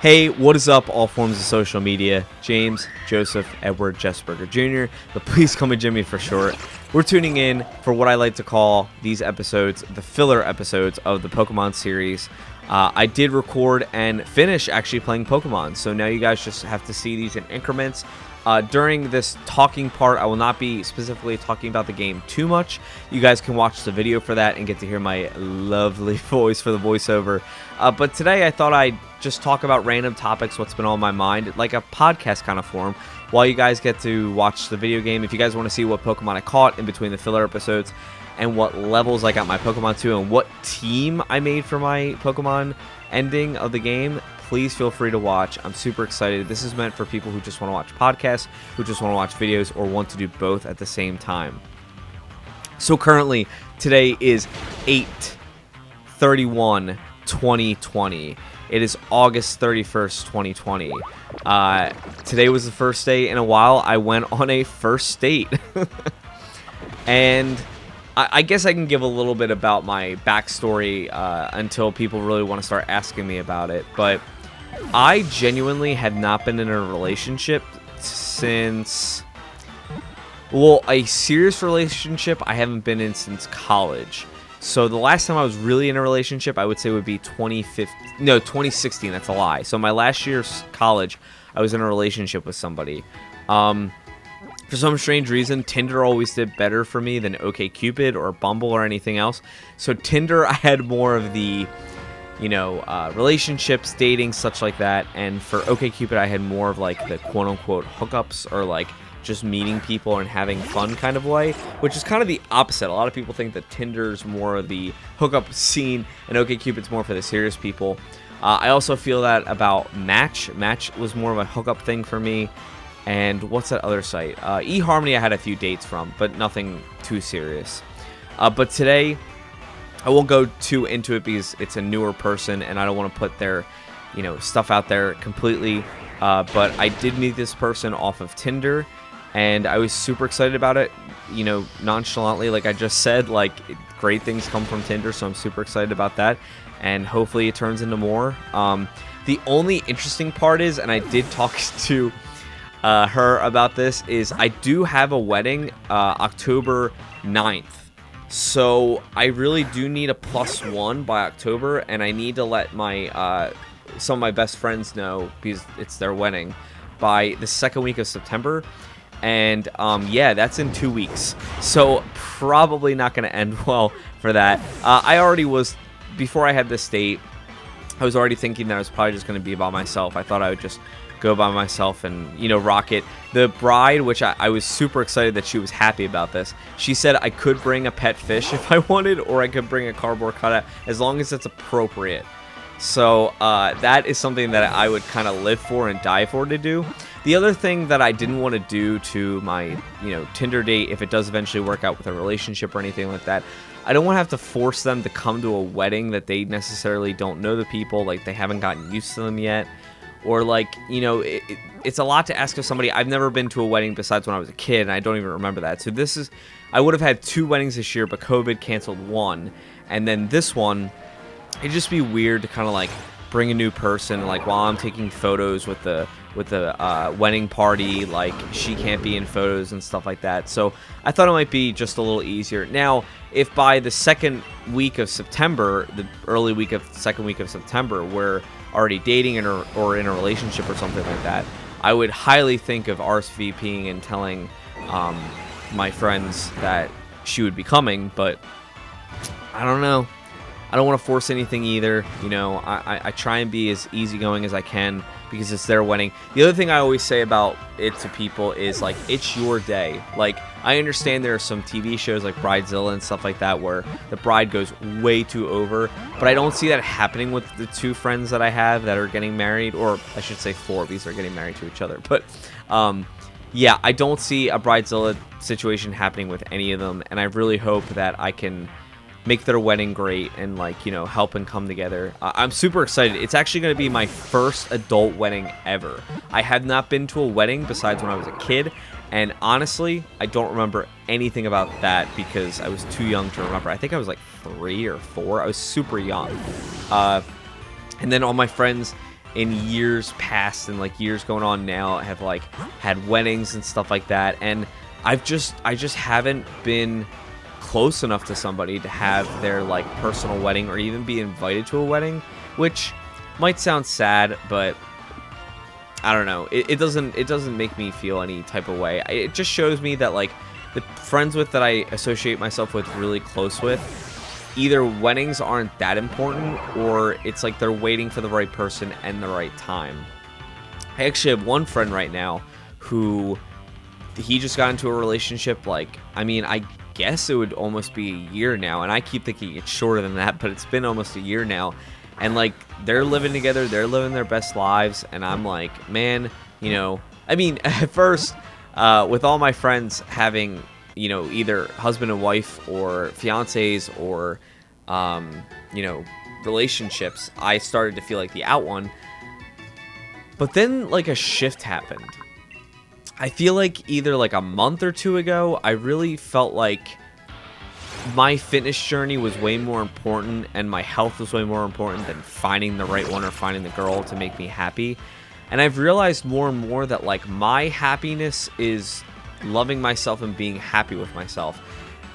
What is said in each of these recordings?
Hey, what is up, all forms of social media? James, Joseph, Edward, Jessberger Jr., but please call me Jimmy for short. We're tuning in for what I like to call these episodes, the filler episodes of the Pokemon series. I did record and finish actually playing Pokemon, so now you guys just have to see these in increments. During this talking part, I will not be specifically talking about the game too much. You guys can watch the video for that and get to hear my lovely voice for the voiceover. But today I thought I'd just talk about random topics, what's been on my mind, like a podcast kind of form, while you guys get to watch the video game. If you guys want to see what Pokemon I caught in between the filler episodes, and what levels I got my Pokemon to, and what team I made for my Pokemon ending of the game, please feel free to watch. I'm super excited. This is meant for people who just want to watch podcasts, who just want to watch videos, or want to do both at the same time. So currently, today is 8/31/2020. It is August 31st, 2020. Today was the first day in a while I went on a first date. And I guess I can give a little bit about my backstory until people really want to start asking me about it. But I genuinely had not been in a relationship since... Well, a serious relationship I haven't been in since college. So the last time I was really in a relationship, I would say would be 2016. That's a lie. So my last year's college, I was in a relationship with somebody. For some strange reason, Tinder always did better for me than OkCupid or Bumble or anything else. So Tinder, I had more of the, relationships, dating, such like that. And for OkCupid, I had more of like the quote-unquote hookups, or like just meeting people and having fun kind of way, which is kind of the opposite. A lot of people think that Tinder's more of the hookup scene and OkCupid's more for the serious people. I also feel that about Match. Match was more of a hookup thing for me. And what's that other site? eHarmony I had a few dates from, but nothing too serious. But today, I won't go too into it because it's a newer person and I don't want to put their, stuff out there completely. But I did meet this person off of Tinder, and I was super excited about it. Nonchalantly, like I just said, like great things come from Tinder, so I'm super excited about that. And hopefully it turns into more. The only interesting part is, and I did talk to her about this, is I do have a wedding October 9th. So I really do need a +1 by October, and I need to let my some of my best friends know, because it's their wedding, by the second week of September. And yeah, that's in 2 weeks. So probably not going to end well for that. I already was, before I had this date, I was already thinking that I was probably just going to be by myself. I thought I would just go by myself and, rock it. The bride, which I was super excited that she was happy about this. She said I could bring a pet fish if I wanted, or I could bring a cardboard cutout, as long as it's appropriate. So that is something that I would kind of live for and die for to do. The other thing that I didn't want to do to my, Tinder date, if it does eventually work out with a relationship or anything like that, I don't want to have to force them to come to a wedding that they necessarily don't know the people, like they haven't gotten used to them yet. Or like, it's a lot to ask of somebody. I've never been to a wedding besides when I was a kid, and I don't even remember that. So I would have had 2 weddings this year, but COVID canceled one. And then this one, it'd just be weird to kind of like bring a new person, like while I'm taking photos with the wedding party, like she can't be in photos and stuff like that. So I thought it might be just a little easier. Now, if by the second week of September, the early week of second week of September, we're already dating or in a relationship or something like that, I would highly think of RSVPing and telling my friends that she would be coming. But I don't know. I don't want to force anything either. I try and be as easygoing as I can because it's their wedding. The other thing I always say about it to people is, like, it's your day. Like, I understand there are some TV shows like Bridezilla and stuff like that where the bride goes way too over, but I don't see that happening with the 2 friends that I have that are getting married, or I should say 4, because they're getting married to each other. But yeah, I don't see a Bridezilla situation happening with any of them, and I really hope that I can make their wedding great and, like, help and come together. I'm super excited. It's actually going to be my first adult wedding ever. I have not been to a wedding besides when I was a kid, and honestly, I don't remember anything about that because I was too young to remember. I think I was like 3 or 4. I was super young. And then all my friends in years past and like years going on now have like had weddings and stuff like that, and I just haven't been close enough to somebody to have their like personal wedding or even be invited to a wedding, which might sound sad, but I don't know. It doesn't make me feel any type of way. It just shows me that like the friends with that I associate myself with really close with, either weddings aren't that important or it's like they're waiting for the right person and the right time. I actually have one friend right now who he just got into a relationship, like, I mean, I guess it would almost be a year now, and I keep thinking it's shorter than that, but it's been almost a year now, and like they're living together, they're living their best lives, and I'm like, man, you know, I mean, at first, with all my friends having, you know, either husband and wife or fiancés or, you know, relationships, I started to feel like the out one. But then like a shift happened. I feel like either like a month or two ago, I really felt like my fitness journey was way more important and my health was way more important than finding the right one or finding the girl to make me happy. And I've realized more and more that like my happiness is loving myself and being happy with myself.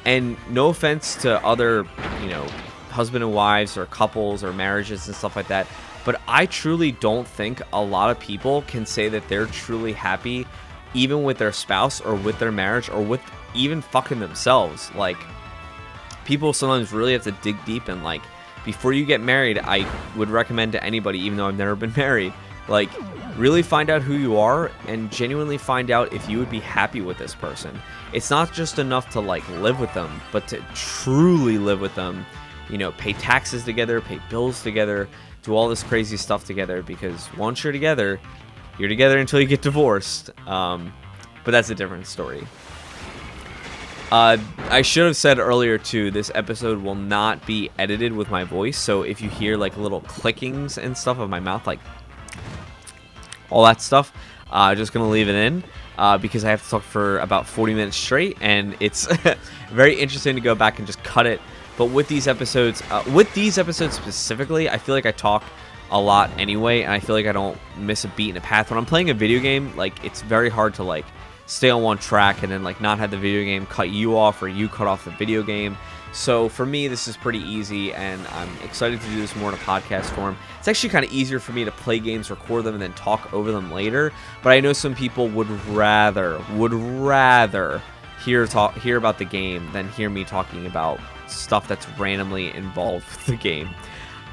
And no offense to other, you know, husband and wives or couples or marriages and stuff like that, but I truly don't think a lot of people can say that they're truly happy even with their spouse or with their marriage or with even fucking themselves. Like, people sometimes really have to dig deep, and like before you get married, I would recommend to anybody, even though I've never been married, like really find out who you are and genuinely find out if you would be happy with this person. It's not just enough to like live with them, but to truly live with them, you know, pay taxes together, pay bills together, do all this crazy stuff together, because once you're together until you get divorced. But that's a different story. I should have said earlier too, this episode will not be edited with my voice, so if you hear like little clickings and stuff of my mouth, like all that stuff, just gonna leave it in, because I have to talk for about 40 minutes straight, and it's very interesting to go back and just cut it. But with these episodes specifically, I feel like I talk a lot anyway, and I feel like I don't miss a beat in a path. When I'm playing a video game, like it's very hard to like stay on one track and then like not have the video game cut you off or you cut off the video game. So for me, this is pretty easy, and I'm excited to do this more in a podcast form. It's actually kind of easier for me to play games, record them, and then talk over them later. But I know some people would rather hear about the game than hear me talking about stuff that's randomly involved with the game.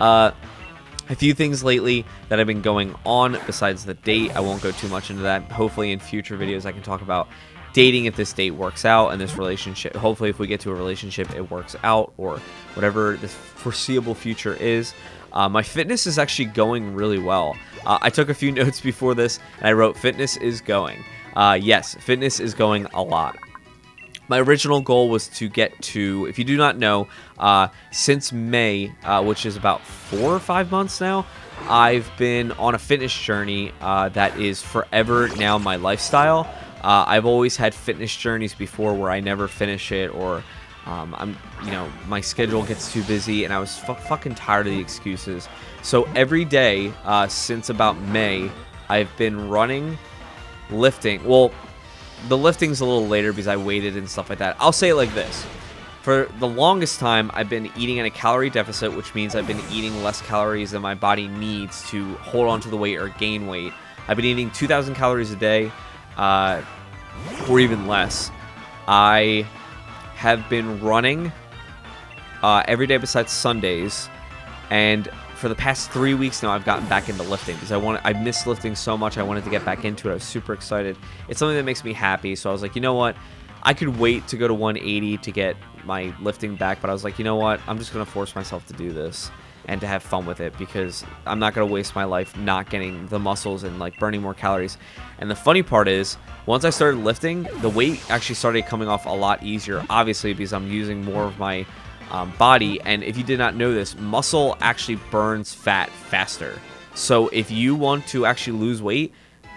A few things lately that have been going on besides the date. I won't go too much into that. Hopefully in future videos I can talk about dating if this date works out, and this relationship, hopefully if we get to a relationship it works out, or whatever the foreseeable future is. My fitness is actually going really well. I took a few notes before this and I wrote fitness is going. Yes, fitness is going a lot. My original goal was to get to, if you do not know, since May, which is about 4 or 5 months now, I've been on a fitness journey that is forever now my lifestyle. I've always had fitness journeys before where I never finish it, or my schedule gets too busy, and I was fucking tired of the excuses. So every day since about May, I've been running, lifting. Well, the lifting's a little later because I waited and stuff like that. I'll say it like this. For the longest time, I've been eating in a calorie deficit, which means I've been eating less calories than my body needs to hold on to the weight or gain weight. I've been eating 2,000 calories a day, or even less. I have been running every day besides Sundays, and for the past 3 weeks now, I've gotten back into lifting because I missed lifting so much. I wanted to get back into it. I was super excited. It's something that makes me happy. So I was like, you know what? I could wait to go to 180 to get my lifting back, but I was like, you know what? I'm just going to force myself to do this and to have fun with it, because I'm not going to waste my life not getting the muscles and like burning more calories. And the funny part is, once I started lifting, the weight actually started coming off a lot easier, obviously, because I'm using more of my body. And if you did not know this, muscle actually burns fat faster. So if you want to actually lose weight,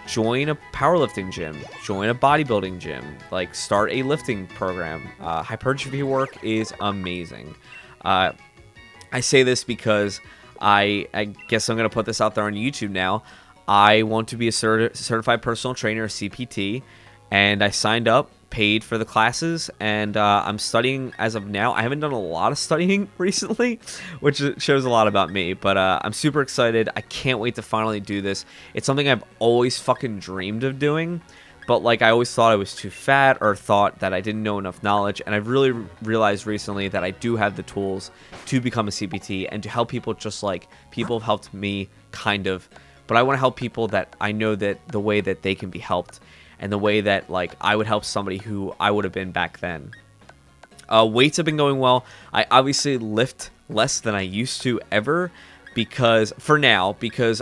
join a powerlifting gym, join a bodybuilding gym, like start a lifting program. Hypertrophy work is amazing. I say this because I guess I'm going to put this out there on YouTube now. I want to be a certified personal trainer, CPT, and I signed up, paid for the classes, and I'm studying as of now. I haven't done a lot of studying recently, which shows a lot about me, but I'm super excited. I can't wait to finally do this. It's something I've always fucking dreamed of doing, but like I always thought I was too fat or thought that I didn't know enough knowledge, and I've really realized recently that I do have the tools to become a CPT and to help people just like people have helped me, kind of. But I want to help people that I know that the way that they can be helped and the way that like I would help somebody who I would have been back then. Weights have been going well. I obviously lift less than I used to ever because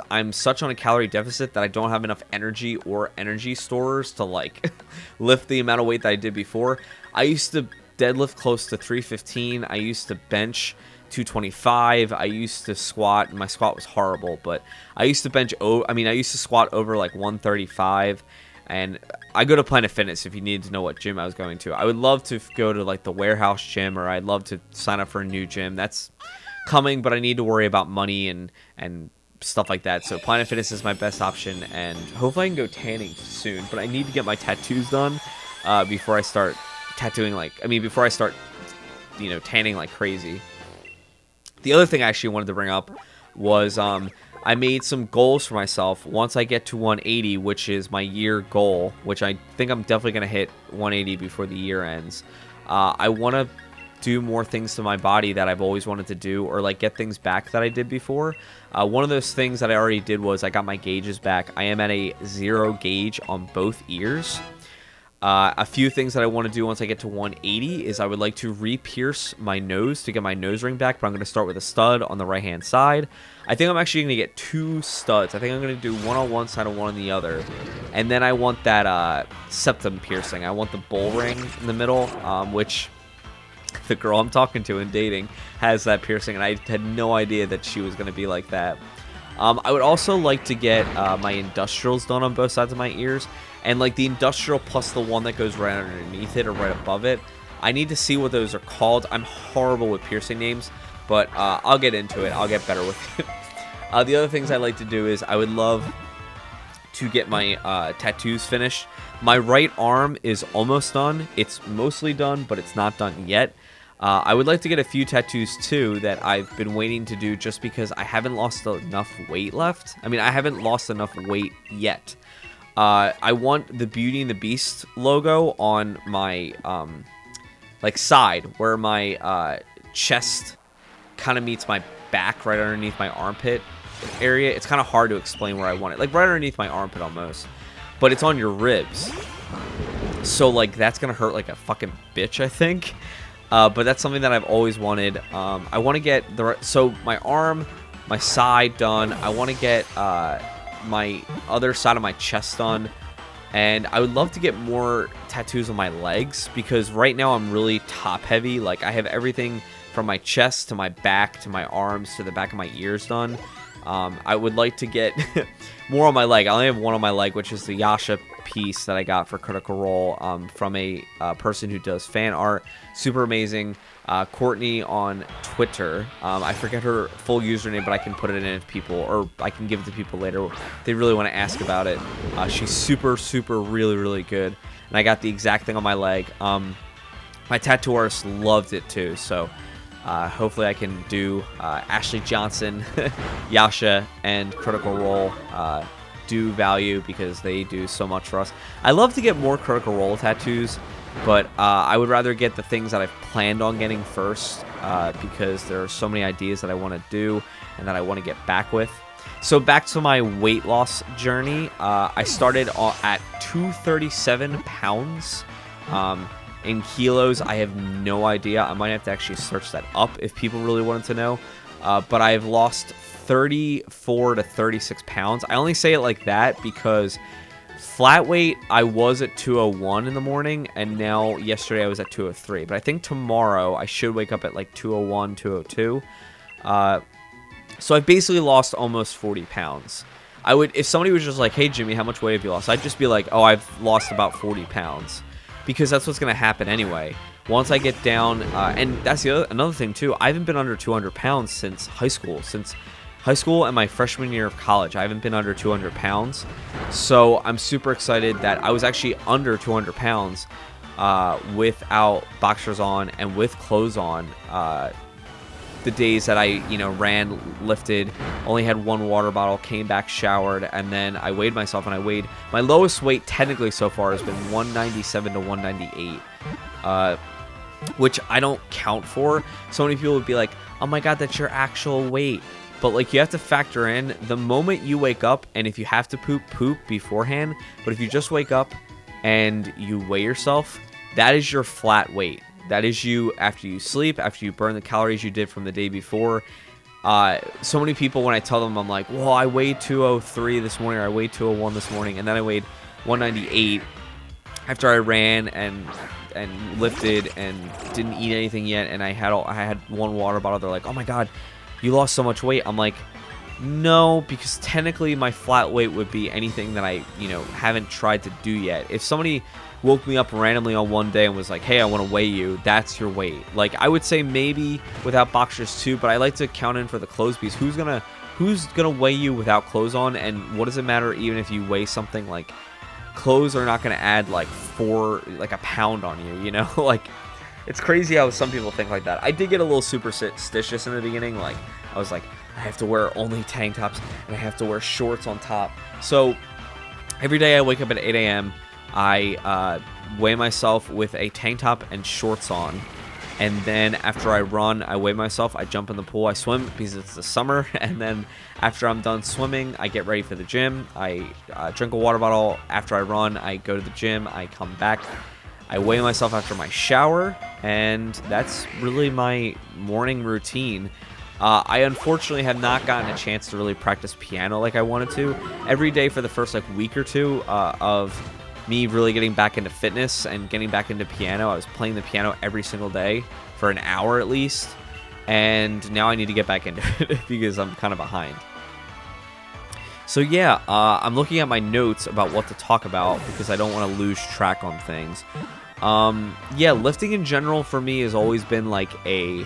I'm such on a calorie deficit that I don't have enough energy or energy stores to like lift the amount of weight that I did before. I used to deadlift close to 315. I used to bench 225. I used to squat. My squat was horrible, but I used to I used to squat over like 135. And I go to Planet Fitness if you need to know what gym I was going to. I would love to go to like the warehouse gym, or I'd love to sign up for a new gym. That's coming, but I need to worry about money and stuff like that. So Planet Fitness is my best option, and hopefully I can go tanning soon. But I need to get my tattoos done before I start before I start, tanning like crazy. The other thing I actually wanted to bring up was I made some goals for myself. Once I get to 180, which is my year goal, which I think I'm definitely going to hit 180 before the year ends, I want to do more things to my body that I've always wanted to do, or like get things back that I did before. One of those things that I already did was I got my gauges back. I am at a 0 gauge on both ears. A few things that I want to do once I get to 180 is I would like to re-pierce my nose to get my nose ring back, but I'm going to start with a stud on the right-hand side. I think I'm actually going to get 2 studs. I think I'm going to do one on one side and one on the other. And then I want that septum piercing. I want the bull ring in the middle, which the girl I'm talking to and dating has that piercing, and I had no idea that she was going to be like that. I would also like to get my industrials done on both sides of my ears. And like the industrial plus the one that goes right underneath it or right above it. I need to see what those are called. I'm horrible with piercing names, but I'll get into it. I'll get better with it. The other things I like to do is I would love to get my tattoos finished. My right arm is almost done. It's mostly done, but it's not done yet. I would like to get a few tattoos too that I've been waiting to do just because I haven't lost enough weight left. I mean, I haven't lost enough weight yet. I want the Beauty and the Beast logo on my side where my chest kind of meets my back, right underneath my armpit area. It's kind of hard to explain where I want it, like right underneath my armpit almost, but it's on your ribs, so like that's gonna hurt like a fucking bitch, I think. But that's something that I've always wanted. I want to get so my arm, my side done. I want to get my other side of my chest done, and I would love to get more tattoos on my legs because right now I'm really top heavy. Like I have everything from my chest to my back to my arms to the back of my ears done. I would like to get more on my leg. I only have one on my leg, which is the Yasha piece that I got for Critical Role from a person who does fan art. Super amazing. Courtney on Twitter. I forget her full username, but I can put it in if people, or I can give it to people later if they really want to ask about it. She's super, really, really good. And I got the exact thing on my leg. My tattoo artist loved it too, so hopefully I can do Ashley Johnson, Yasha, and Critical Role do value because they do so much for us. I love to get more Critical Role tattoos, but I would rather get the things that I've planned on getting first because there are so many ideas that I want to do and that I want to get back with. So back to my weight loss journey. I started at 237 pounds. In kilos, I have no idea. I might have to actually search that up if people really wanted to know. But I've lost 34 to 36 pounds. I only say it like that because flat weight, I was at 201 in the morning, and now yesterday I was at 203. But I think tomorrow I should wake up at like 201, 202. So I've basically lost almost 40 pounds. If somebody was just like, hey, Jimmy, how much weight have you lost? I'd just be like, oh, I've lost about 40 pounds. Because that's what's going to happen anyway. Once I get down, and that's another thing too, I haven't been under 200 pounds since high school, since high school and my freshman year of college. I haven't been under 200 pounds. So I'm super excited that I was actually under 200 pounds without boxers on and with clothes on. The days that I, ran, lifted, only had one water bottle, came back, showered, and then I weighed myself, and my lowest weight technically so far has been 197 to 198, which I don't count for. So many people would be like, oh my God, that's your actual weight. But like, you have to factor in the moment you wake up, and if you have to poop beforehand. But if you just wake up and you weigh yourself, that is your flat weight. That is you after you sleep, after you burn the calories you did from the day before. So many people, when I tell them, I'm like, well, I weighed 203 this morning, or I weighed 201 this morning, and then I weighed 198 after I ran and lifted and didn't eat anything yet, and I had one water bottle. They're like, oh my God, you lost so much weight. I'm like, no, because technically my flat weight would be anything that I, haven't tried to do yet. If somebody woke me up randomly on one day and was like, hey, I want to weigh you, that's your weight. Like, I would say maybe without boxers too, but I like to count in for the clothes piece. Who's gonna weigh you without clothes on? And what does it matter even if you weigh something? Like, clothes are not gonna add like a pound on you, like, it's crazy how some people think like that. I did get a little superstitious in the beginning. Like, I was like, I have to wear only tank tops and I have to wear shorts on top. So every day I wake up at 8 a.m. I weigh myself with a tank top and shorts on, and then after I run, I weigh myself, I jump in the pool, I swim because it's the summer, and then after I'm done swimming, I get ready for the gym. I drink a water bottle. After I run, I go to the gym, I come back, I weigh myself after my shower, and that's really my morning routine. I unfortunately have not gotten a chance to really practice piano like I wanted to. Every day for the first week or two of me really getting back into fitness and getting back into piano, I was playing the piano every single day for an hour at least, and now I need to get back into it because I'm kind of behind. So yeah, I'm looking at my notes about what to talk about because I don't want to lose track on things. Yeah, lifting in general for me has always been like a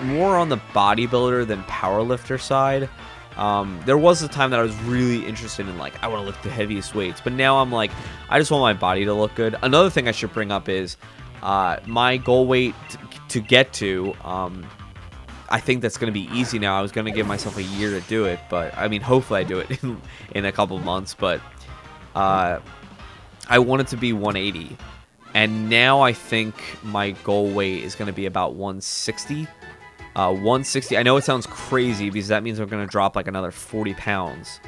more on the bodybuilder than powerlifter side. There was a time that I was really interested in, like, I want to lift the heaviest weights, but now I'm like, I just want my body to look good. Another thing I should bring up is my goal weight to get to. I think that's going to be easy now. I was going to give myself a year to do it, but I mean, hopefully I do it in a couple months, but I want it to be 180. And now I think my goal weight is going to be about 160. 160. I know it sounds crazy because that means I'm going to drop like another 40 pounds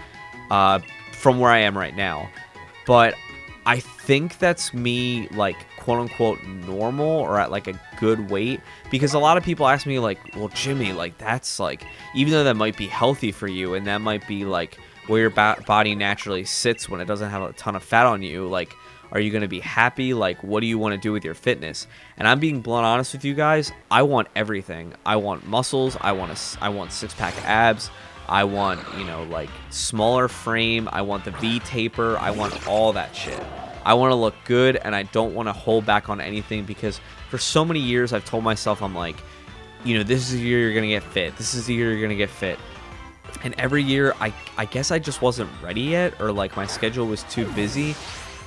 from where I am right now. But I think that's me, like, quote unquote normal or at like a good weight, because a lot of people ask me like, well, Jimmy, like, that's like, even though that might be healthy for you and that might be like where your body naturally sits when it doesn't have a ton of fat on you, like, are you going to be happy? Like, what do you want to do with your fitness? And I'm being blunt honest with you guys. I want everything. I want muscles. I want six-pack abs. I want, like, smaller frame. I want the V taper. I want all that shit. I want to look good, and I don't want to hold back on anything, because for so many years I've told myself, I'm like, this is the year you're going to get fit. This is the year you're going to get fit. And every year, I guess I just wasn't ready yet, or like my schedule was too busy.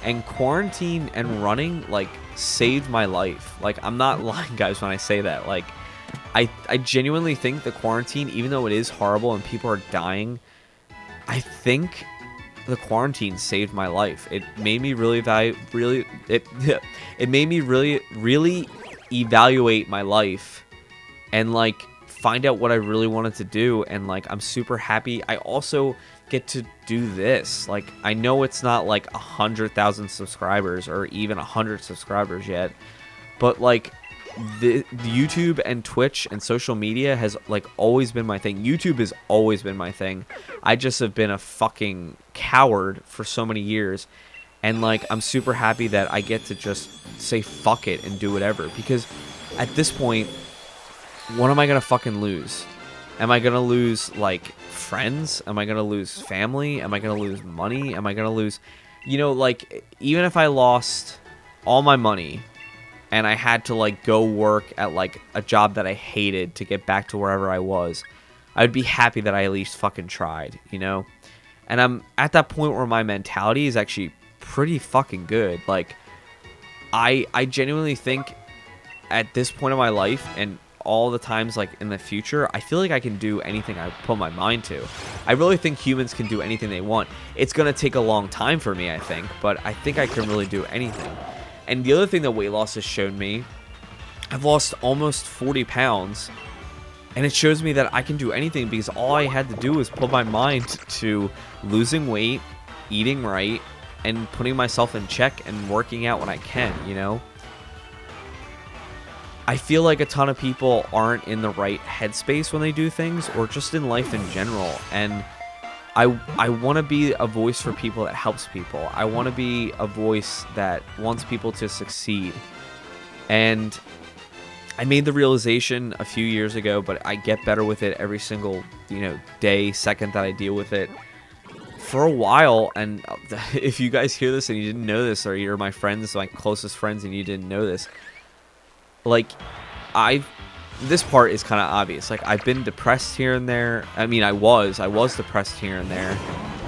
And quarantine and running, like, saved my life. Like, I'm not lying, guys, when I say that. Like, I genuinely think the quarantine, even though it is horrible and people are dying, I think the quarantine saved my life. It made me really it made me really evaluate my life and, like, find out what I really wanted to do. And, like, I'm super happy. I also get to do this. Like, I know it's not like 100,000 subscribers or even 100 subscribers yet, but like the YouTube and Twitch and social media has like always been my thing. YouTube has always been my thing. I just have been a fucking coward for so many years, and like I'm super happy that I get to just say fuck it and do whatever, because at this point, what am I gonna fucking lose? Am I gonna lose like friends? Am I gonna lose family? Am I gonna lose money? Am I gonna lose, like, even if I lost all my money and I had to like go work at like a job that I hated to get back to wherever I was, I would be happy that I at least fucking tried, you know? And I'm at that point where my mentality is actually pretty fucking good. Like, I genuinely think at this point of my life and all the times like in the future, I feel like I can do anything I put my mind to. I really think humans can do anything they want. It's going to take a long time for me, I think, but I think I can really do anything. And the other thing that weight loss has shown me, I've lost almost 40 pounds, and it shows me that I can do anything because all I had to do was put my mind to losing weight, eating right, and putting myself in check and working out when I can, you know? I feel like a ton of people aren't in the right headspace when they do things, or just in life in general. And I want to be a voice for people that helps people. I want to be a voice that wants people to succeed. And I made the realization a few years ago, but I get better with it every single, day, second that I deal with it. For a while, and if you guys hear this and you didn't know this, or you're my friends, my closest friends, and you didn't know this, like, this part is kind of obvious. Like, I've been depressed here and there. I mean, I was depressed here and there,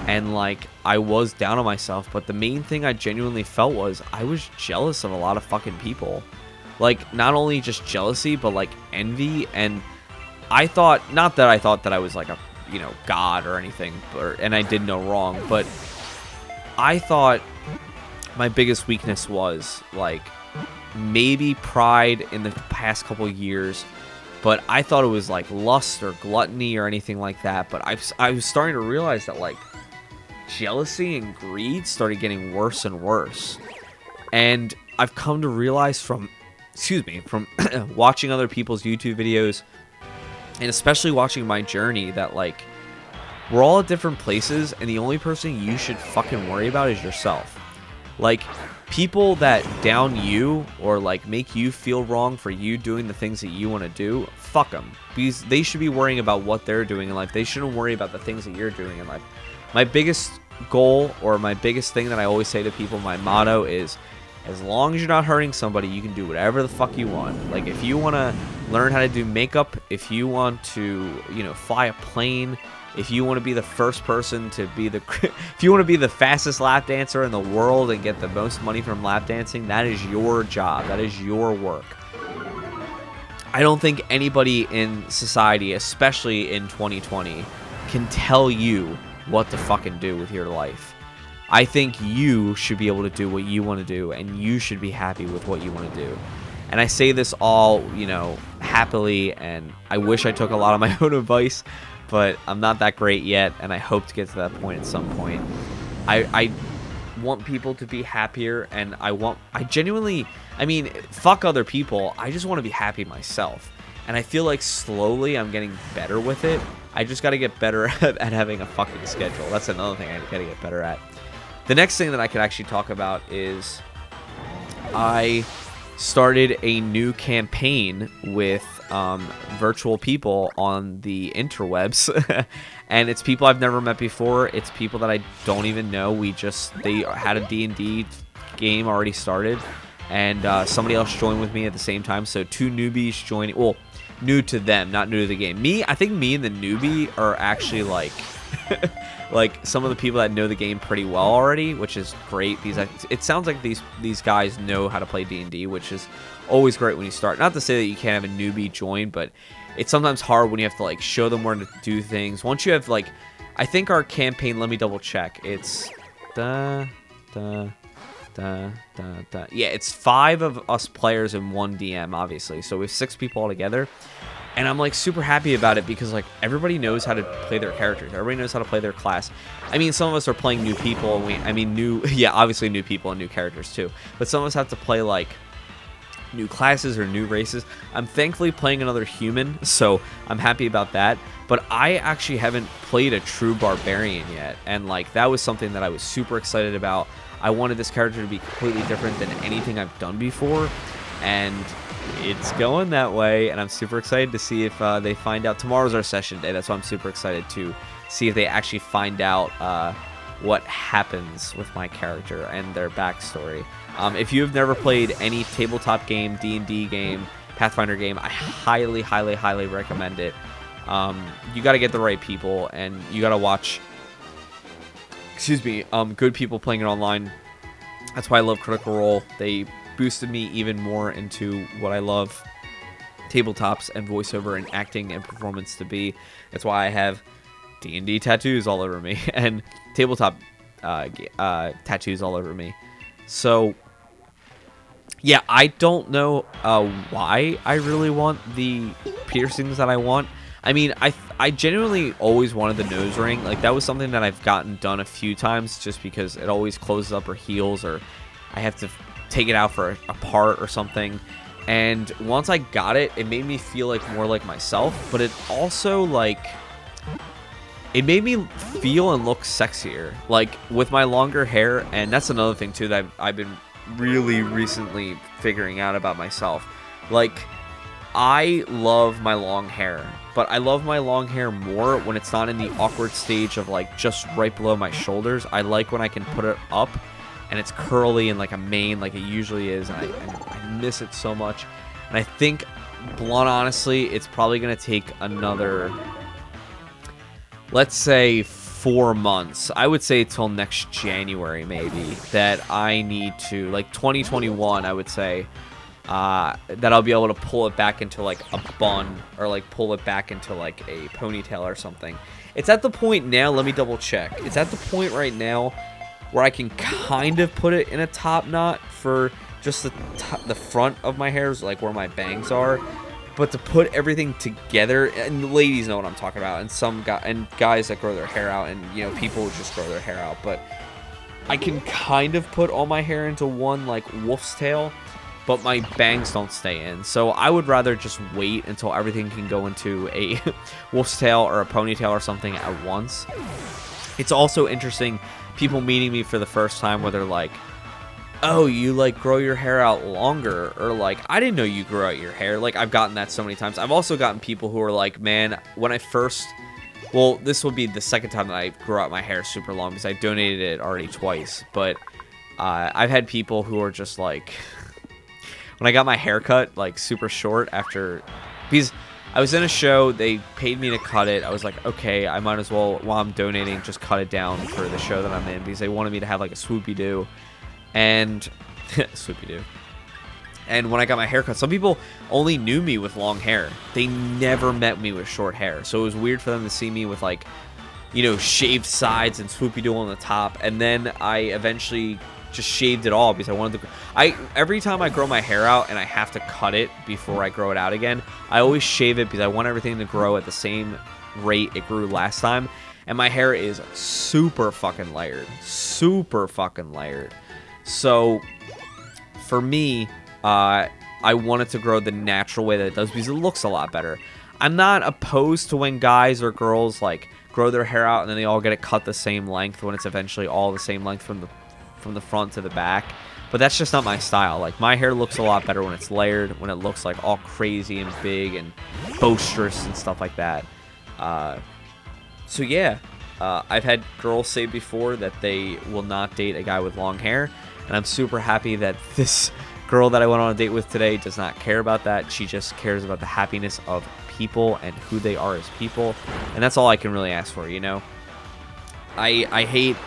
and like, I was down on myself. But the main thing I genuinely felt was I was jealous of a lot of fucking people. Like, not only just jealousy, but like envy. And I thought, not that I thought that I was like a, God or anything, and I did no wrong, but I thought my biggest weakness was like maybe pride in the past couple years, but I thought it was like lust or gluttony or anything like that. But I was starting to realize that like jealousy and greed started getting worse and worse. And I've come to realize from watching other people's YouTube videos, and especially watching my journey, that like we're all at different places, and the only person you should fucking worry about is yourself. Like, people that down you or like make you feel wrong for you doing the things that you want to do, fuck them, because they should be worrying about what they're doing in life. They shouldn't worry about the things that you're doing in life. My biggest goal, or my biggest thing that I always say to people, my motto is, as long as you're not hurting somebody, you can do whatever the fuck you want. Like, if you want to learn how to do makeup, if you want to, fly a plane, if you want to be the first person to be if you want to be the fastest lap dancer in the world and get the most money from lap dancing, that is your job. That is your work. I don't think anybody in society, especially in 2020, can tell you what to fucking do with your life. I think you should be able to do what you want to do, and you should be happy with what you want to do. And I say this all, happily, and I wish I took a lot of my own advice, but I'm not that great yet, and I hope to get to that point at some point. I want people to be happier, and I genuinely, fuck other people. I just want to be happy myself. And I feel like slowly I'm getting better with it. I just got to get better at having a fucking schedule. That's another thing I got to get better at. The next thing that I could actually talk about is I started a new campaign with virtual people on the interwebs. And it's people I've never met before. It's people that I don't even know. They had a D&D game already started, and somebody else joined with me at the same time. So 2 newbies joining. Well, new to them, not new to the game. I think me and the newbie are actually like like some of the people that know the game pretty well already, which is great, because it sounds like these guys know how to play D&D, which is always great when you start. Not to say that you can't have a newbie join, but it's sometimes hard when you have to like show them where to do things. Once you have like, I think our campaign, let me double check. It's yeah, it's 5 of us players and 1 DM, obviously. So we have 6 people all together. And I'm like super happy about it because like everybody knows how to play their characters. Everybody knows how to play their class. I mean, some of us are playing new people, and obviously new people and new characters too. But some of us have to play like new classes or new races. I'm thankfully playing another human, so I'm happy about that. But I actually haven't played a true barbarian yet, and like that was something that I was super excited about. I wanted this character to be completely different than anything I've done before, and it's going that way, and I'm super excited to see if they find out. Tomorrow's our session day. That's why I'm super excited to see if they actually find out what happens with my character and their backstory. If you've never played any tabletop game, D&D game, Pathfinder game, I highly, highly, highly recommend it. You got to get the right people, and you got to watch, excuse me, good people playing it online. That's why I love Critical Role. They boosted me even more into what I love tabletops and voiceover and acting and performance to be. That's why I have D&D tattoos all over me and tabletop tattoos all over me. So yeah, I don't know why I really want the piercings that I want. I mean, I genuinely always wanted the nose ring. Like, that was something that I've gotten done a few times just because it always closes up or heals, or I have to take it out for a part or something. And once I got it, it made me feel like more like myself, but it also, like, it made me feel and look sexier, like with my longer hair. And that's another thing too that I've been really recently figuring out about myself. Like, I love my long hair, but I love my long hair more when it's not in the awkward stage of like just right below my shoulders. I like when I can put it up and it's curly and like a mane like it usually is, and I miss it so much. And I think, blunt honestly, it's probably going to take another, let's say, 4 months. I would say till next January maybe, that I need to, like 2021, I would say, that I'll be able to pull it back into like a bun, or like pull it back into like a ponytail or something. It's at the point now, let me double check. It's at the point right now where I can kind of put it in a top knot for just the front of my hairs, like where my bangs are. But to put everything together, and the ladies know what I'm talking about, and guys that grow their hair out, and you know, people who just grow their hair out, but I can kind of put all my hair into one like wolf's tail, but my bangs don't stay in. So I would rather just wait until everything can go into a wolf's tail or a ponytail or something at once. It's also interesting, people meeting me for the first time where they're like, oh, you like grow your hair out longer, or like, I didn't know you grew out your hair. Like, I've gotten that so many times. I've also gotten people who are like, man, when I first, well, this will be the second time that I grew out my hair super long because I donated it already twice, but I've had people who are just like, when I got my hair cut like super short after, because I was in a show, they paid me to cut it. I was like, okay, I might as well, while I'm donating, just cut it down for the show that I'm in, because they wanted me to have like a swoopy-doo. And swoopy-doo. And when I got my hair cut, some people only knew me with long hair. They never met me with short hair. So it was weird for them to see me with, like, you know, shaved sides and swoopy-doo on the top. And then I eventually just shaved it all because I wanted to. Every time I grow my hair out and I have to cut it before I grow it out again, I always shave it because I want everything to grow at the same rate it grew last time. And my hair is super fucking layered. Super fucking layered. So, for me, I want it to grow the natural way that it does because it looks a lot better. I'm not opposed to when guys or girls, like, grow their hair out and then they all get it cut the same length when it's eventually all the same length from the front to the back. But that's just not my style. Like, my hair looks a lot better when it's layered, when it looks, like, all crazy and big and boisterous and stuff like that. So, yeah. I've had girls say before that they will not date a guy with long hair. And I'm super happy that this girl that I went on a date with today does not care about that. She just cares about the happiness of people and who they are as people. And that's all I can really ask for, you know? I hate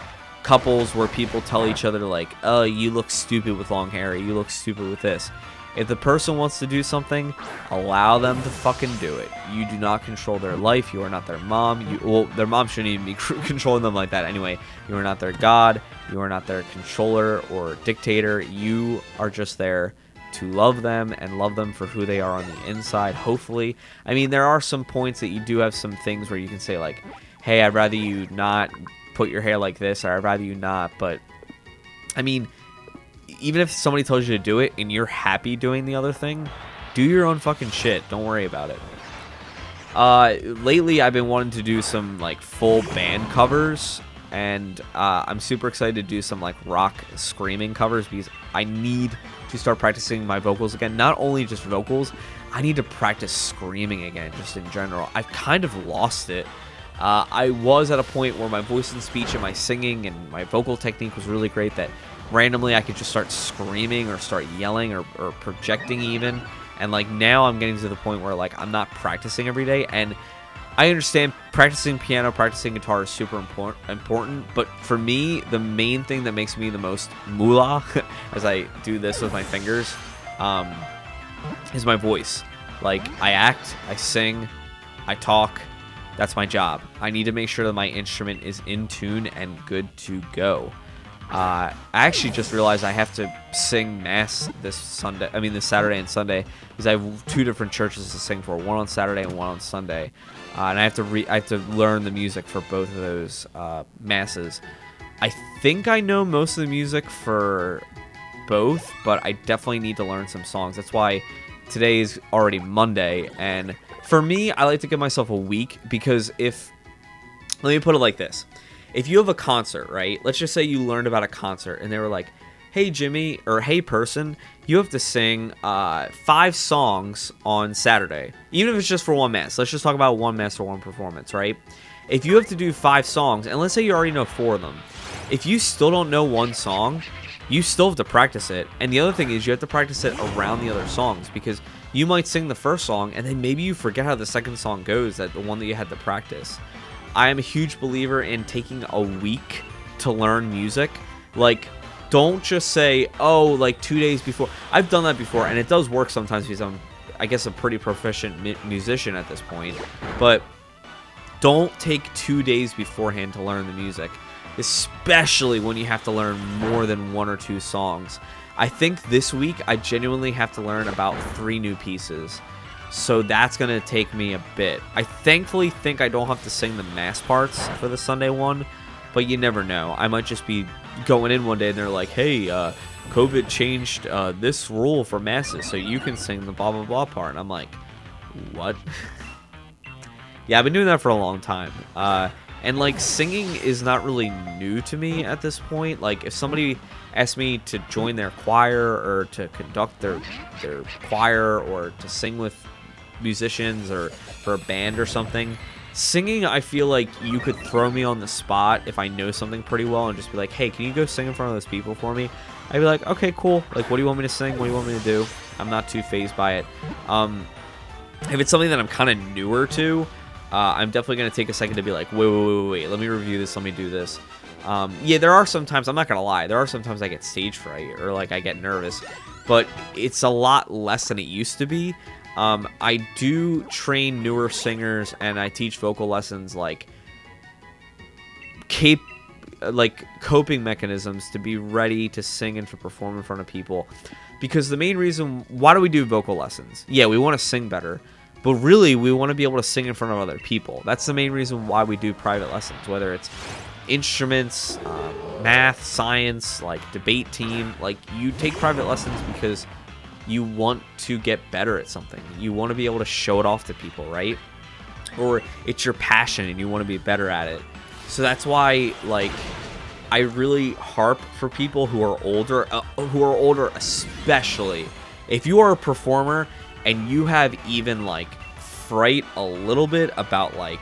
couples where people tell each other, like, oh, you look stupid with long hair, or you look stupid with this. If the person wants to do something, allow them to fucking do it. You do not control their life. You are not their mom. Well, their mom shouldn't even be controlling them like that anyway. You are not their God. You are not their controller or dictator. You are just there to love them and love them for who they are on the inside, hopefully. I mean, there are some points that you do have some things where you can say, like, hey, I'd rather you not put your hair like this, or I'd rather you not. But, I mean, even if somebody tells you to do it and you're happy doing the other thing, do your own fucking shit. Don't worry about it. Lately, I've been wanting to do some, like, full band covers, and I'm super excited to do some, like, rock screaming covers because I need to start practicing my vocals again. Not only just vocals, I need to practice screaming again, just in general. I've kind of lost it. I was at a point where my voice and speech and my singing and my vocal technique was really great that randomly I could just start screaming or start yelling or projecting even. And, like, now I'm getting to the point where, like, I'm not practicing every day. And I understand practicing piano, practicing guitar is super important, but for me, the main thing that makes me the most moolah as I do this with my fingers is my voice. Like, I act, I sing, I talk. That's my job. I need to make sure that my instrument is in tune and good to go. I actually just realized I have to sing mass this Saturday and Sunday, because I have 2 different churches to sing for, one on Saturday and one on Sunday, and I have to learn the music for both of those masses. I think I know most of the music for both, but I definitely need to learn some songs. That's why today is already Monday, and for me, I like to give myself a week, because let me put it like this. If you have a concert, right? Let's just say you learned about a concert and they were like, hey, Jimmy, or hey, person, you have to sing 5 songs on Saturday. Even if it's just for one mass. Let's just talk about one mass or one performance, right? If you have to do 5 songs, and let's say you already know 4 of them, if you still don't know one song, you still have to practice it. And the other thing is you have to practice it around the other songs, because you might sing the first song and then maybe you forget how the second song goes, that the one that you had to practice. I am a huge believer in taking a week to learn music. Like, don't just say, oh, like 2 days before. I've done that before, and it does work sometimes because I'm, I guess, a pretty proficient musician at this point. But don't take 2 days beforehand to learn the music, especially when you have to learn more than 1 or 2 songs. I think this week I genuinely have to learn about 3 new pieces. So that's going to take me a bit. I thankfully think I don't have to sing the mass parts for the Sunday one, but you never know. I might just be going in one day and they're like, hey, COVID changed this rule for masses, so you can sing the blah, blah, blah part. And I'm like, what? Yeah, I've been doing that for a long time. And, like, singing is not really new to me at this point. Like, if somebody asked me to join their choir or to conduct their choir or to sing with musicians or for a band or something, singing, I feel like you could throw me on the spot if I know something pretty well and just be like, hey, can you go sing in front of those people for me? I'd be like, okay, cool. Like, what do you want me to sing? What do you want me to do? I'm not too fazed by it. If it's something that I'm kind of newer to, I'm definitely going to take a second to be like, wait, let me review this, let me do this. Yeah, there are sometimes, I'm not going to lie, there are sometimes I get stage fright or like I get nervous, but it's a lot less than it used to be. I do train newer singers and I teach vocal lessons like coping mechanisms to be ready to sing and to perform in front of people. Because the main reason, why do we do vocal lessons? Yeah, we want to sing better. But really, we want to be able to sing in front of other people. That's the main reason why we do private lessons, whether it's instruments, math, science, like debate team. Like, you take private lessons because you want to get better at something. You want to be able to show it off to people, right? Or it's your passion and you want to be better at it. So that's why, like, I really harp for people who are older, especially if you are a performer and you have even like fright a little bit about like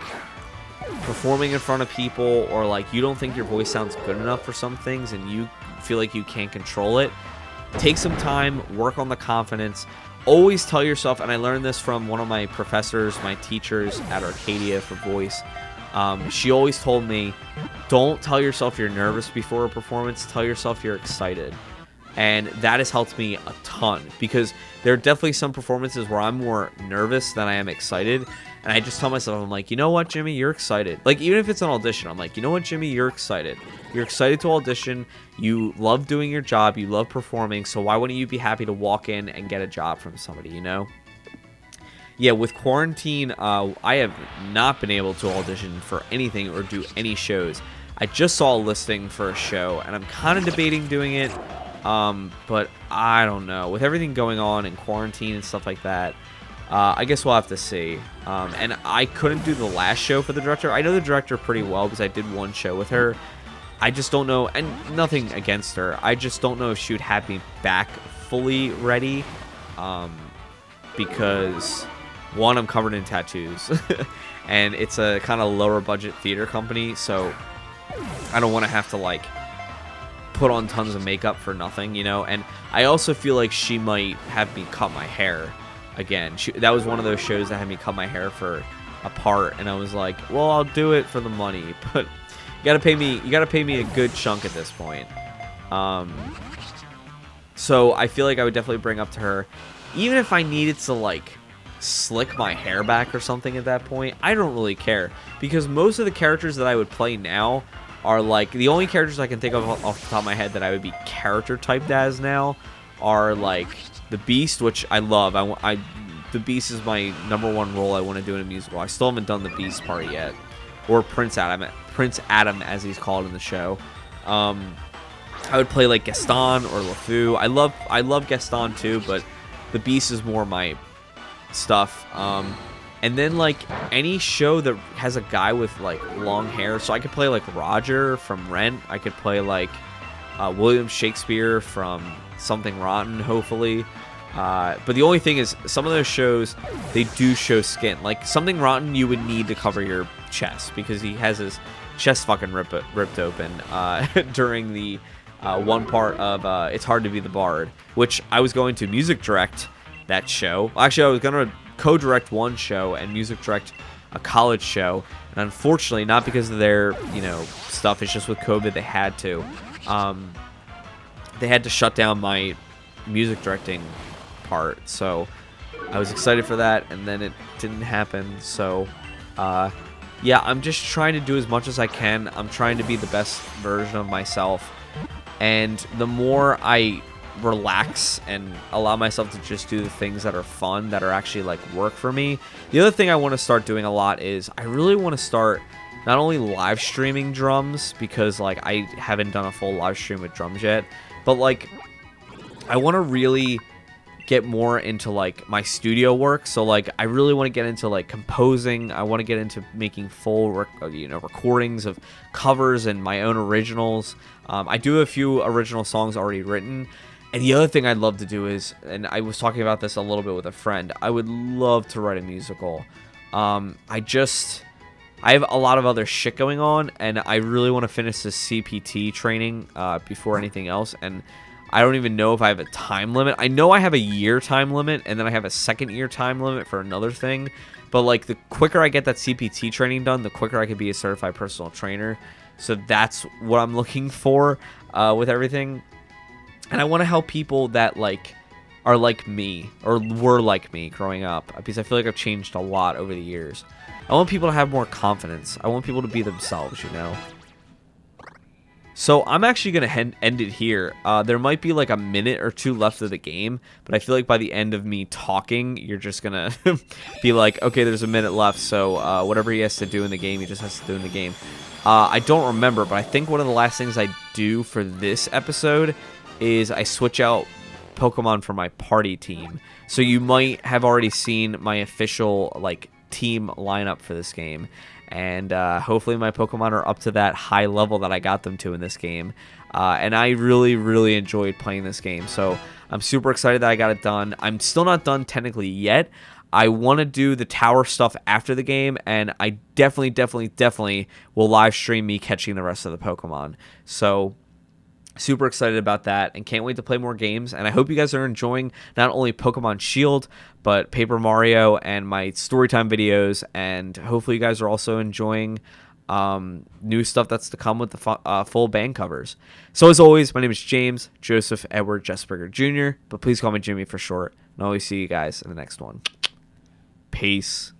performing in front of people, or like you don't think your voice sounds good enough for some things and you feel like you can't control it, take some time, work on the confidence. Always tell yourself, and I learned this from one of my professors, my teachers at Arcadia for voice. She always told me, don't tell yourself you're nervous before a performance, tell yourself you're excited. And that has helped me a ton, because there are definitely some performances where I'm more nervous than I am excited. And I just tell myself, I'm like, you know what, Jimmy, you're excited. Like, even if it's an audition, I'm like, you know what, Jimmy, you're excited. You're excited to audition. You love doing your job. You love performing. So why wouldn't you be happy to walk in and get a job from somebody, you know? Yeah, with quarantine, I have not been able to audition for anything or do any shows. I just saw a listing for a show, and I'm kind of debating doing it. But I don't know. With everything going on in quarantine and stuff like that, I guess we'll have to see. And I couldn't do the last show for the director. I know the director pretty well because I did one show with her. I just don't know, and nothing against her, I just don't know if she would have me back fully ready. Because, one, I'm covered in tattoos. And it's a kind of lower budget theater company, so I don't want to have to, like, put on tons of makeup for nothing, you know. And I also feel like she might have me cut my hair again. That was one of those shows that had me cut my hair for a part, and I was like, well, I'll do it for the money, but you gotta pay me a good chunk at this point. So I feel like I would definitely bring up to her, even if I needed to like slick my hair back or something at that point. I don't really care, because most of the characters that I would play now are like, the only characters I can think of off the top of my head that I would be character typed as now are like the Beast, which I love. The Beast is my #1 role I want to do in a musical. I still haven't done the Beast part yet, or Prince Adam as he's called in the show. I would play like Gaston or LeFou. I love Gaston too, but the Beast is more my stuff. And then like any show that has a guy with like long hair, so I could play like Roger from Rent. I could play like William Shakespeare from Something Rotten, hopefully. But the only thing is, some of those shows, they do show skin. Like Something Rotten, you would need to cover your chest, because he has his chest fucking ripped open during the one part of It's Hard to Be the Bard, which I was going to music direct that show. Actually, I was going to co-direct one show and music direct a college show, and unfortunately, not because of their stuff, it's just with COVID they had to shut down my music directing part. So I was excited for that, and then it didn't happen. So yeah, I'm just trying to do as much as I can. I'm trying to be the best version of myself, and the more I relax and allow myself to just do the things that are fun, that are actually like work for me. The other thing I want to start doing a lot is I really want to start not only live streaming drums, because like I haven't done a full live stream with drums yet, but like I want to really get more into like my studio work. So like I really want to get into like composing. I want to get into making full recordings of covers and my own originals. I do have a few original songs already written. And the other thing I'd love to do is, and I was talking about this a little bit with a friend, I would love to write a musical. I have a lot of other shit going on, and I really want to finish this CPT training before anything else. And I don't even know if I have a time limit. I know I have a year time limit, and then I have a second year time limit for another thing. But like the quicker I get that CPT training done, the quicker I could be a certified personal trainer. So that's what I'm looking for with everything. And I want to help people that like are like me, or were like me growing up, because I feel like I've changed a lot over the years. I want people to have more confidence. I want people to be themselves, So I'm actually going to end it here. There might be like a minute or two left of the game, but I feel like by the end of me talking, you're just going to be like, okay, there's a minute left, so whatever he has to do in the game, he just has to do in the game. I don't remember, but I think one of the last things I do for this episode is I switch out Pokemon for my party team. So you might have already seen my official like team lineup for this game. And hopefully my Pokemon are up to that high level that I got them to in this game. And I really, really enjoyed playing this game. So I'm super excited that I got it done. I'm still not done technically yet. I want to do the tower stuff after the game. And I definitely will live stream me catching the rest of the Pokemon. So super excited about that, and can't wait to play more games. And I hope you guys are enjoying not only Pokemon Shield, but Paper Mario and my storytime videos. And hopefully you guys are also enjoying new stuff that's to come with the full band covers. So as always, my name is James Joseph Edward Jesperger Jr., but please call me Jimmy for short. And I'll always see you guys in the next one. Peace.